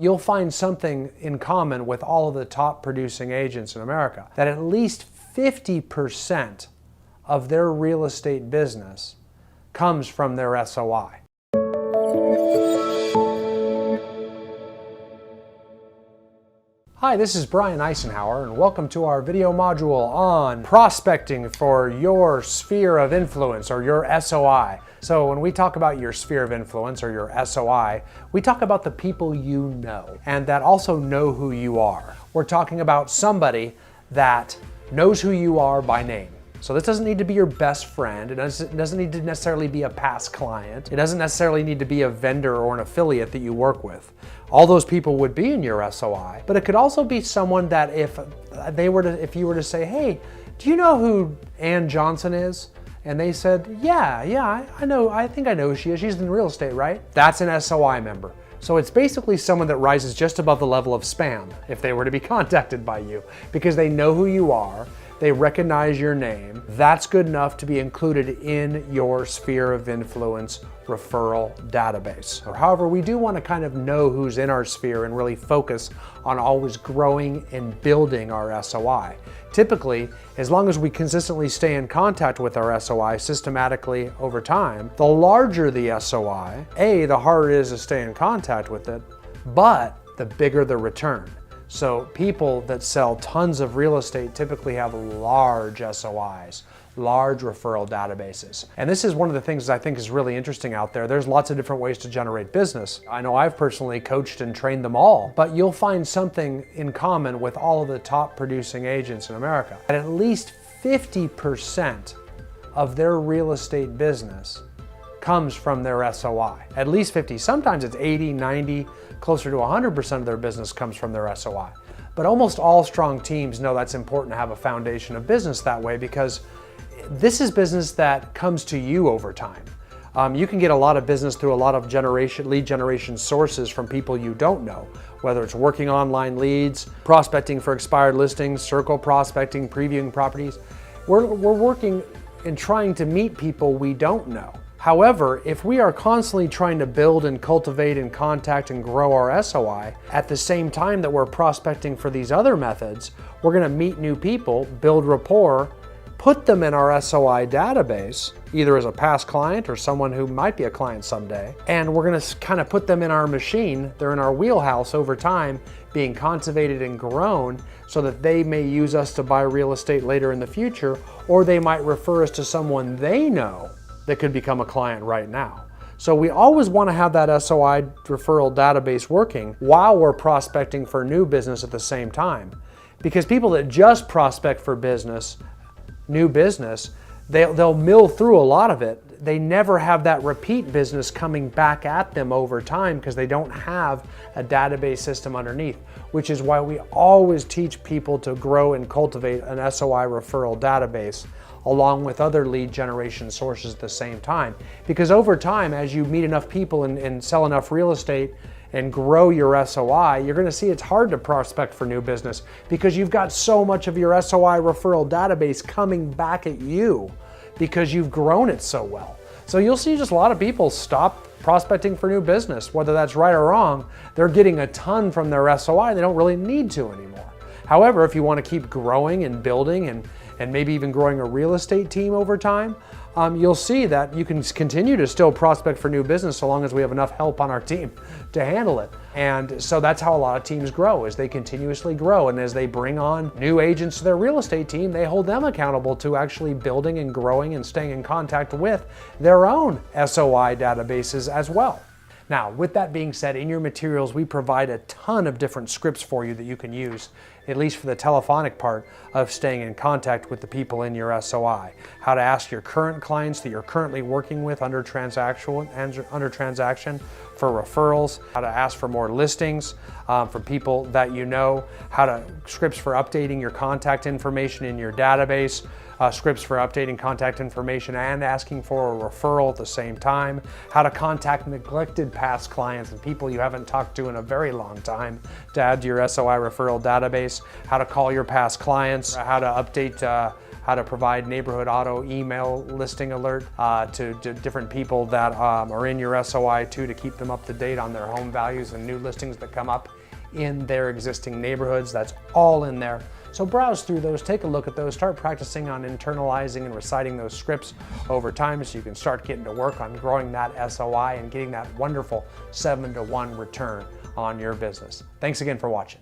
You'll find something in common with all of the top producing agents in America, that at least 50% of their real estate business comes from their SOI. Hi, this is Brian Icenhower, and welcome to our video module on prospecting for your sphere of influence, or your SOI. So when we talk about your sphere of influence or your SOI, we talk about the people you know and that also know who you are. We're talking about somebody that knows who you are by name. So this doesn't need to be your best friend. It doesn't need to necessarily be a past client. It doesn't necessarily need to be a vendor or an affiliate that you work with. All those people would be in your SOI, but it could also be someone that if you were to say, hey, do you know who Ann Johnson is? And they said, yeah, I know, I think I know who she is. She's in real estate, right? That's an SOI member. So it's basically someone that rises just above the level of spam if they were to be contacted by you, because they know who you are, they recognize your name. That's good enough to be included in your sphere of influence referral database. Or however, we do want to kind of know who's in our sphere and really focus on always growing and building our SOI. Typically, as long as we consistently stay in contact with our SOI systematically over time, the larger the SOI, the harder it is to stay in contact with it, but the bigger the return. So people that sell tons of real estate typically have large SOIs, large referral databases. And this is one of the things I think is really interesting out there. There's lots of different ways to generate business. I know I've personally coached and trained them all, but you'll find something in common with all of the top producing agents in America. At least 50% of their real estate business comes from their SOI. At least 50, sometimes it's 80, 90, closer to 100% of their business comes from their SOI. But almost all strong teams know that's important to have a foundation of business that way, because this is business that comes to you over time. You can get a lot of business through a lot of lead generation sources from people you don't know, whether it's working online leads, prospecting for expired listings, circle prospecting, previewing properties. We're working and trying to meet people we don't know. However, if we are constantly trying to build and cultivate and contact and grow our SOI at the same time that we're prospecting for these other methods, we're going to meet new people, build rapport, put them in our SOI database, either as a past client or someone who might be a client someday, and we're going to kind of put them in our machine. They're in our wheelhouse over time, being cultivated and grown so that they may use us to buy real estate later in the future, or they might refer us to someone they know that could become a client right now. So we always want to have that SOI referral database working while we're prospecting for new business at the same time. Because people that just prospect for business, new business, they'll mill through a lot of it. They never have that repeat business coming back at them over time because they don't have a database system underneath, which is why we always teach people to grow and cultivate an SOI referral database along with other lead generation sources at the same time. Because over time, as you meet enough people and sell enough real estate and grow your SOI, you're gonna see it's hard to prospect for new business because you've got so much of your SOI referral database coming back at you because you've grown it so well. So you'll see just a lot of people stop prospecting for new business, whether that's right or wrong. They're getting a ton from their SOI, they don't really need to anymore. However, if you want to keep growing and building and maybe even growing a real estate team over time, you'll see that you can continue to still prospect for new business so long as we have enough help on our team to handle it. And so that's how a lot of teams grow, is they continuously grow. And as they bring on new agents to their real estate team, they hold them accountable to actually building and growing and staying in contact with their own SOI databases as well. Now, with that being said, in your materials, we provide a ton of different scripts for you that you can use, at least for the telephonic part of staying in contact with the people in your SOI. How to ask your current clients that you're currently working with under transaction for referrals, how to ask for more listings from people that you know, scripts for updating your contact information in your database, scripts for updating contact information and asking for a referral at the same time, how to contact neglected past clients and people you haven't talked to in a very long time to add to your SOI referral database, how to call your past clients, how to update how to provide neighborhood auto email listing alert to different people that are in your SOI too, to keep them up to date on their home values and new listings that come up in their existing neighborhoods. That's all in there. So browse through those, take a look at those, start practicing on internalizing and reciting those scripts over time so you can start getting to work on growing that SOI and getting that wonderful 7-to-1 return on your business. Thanks again for watching.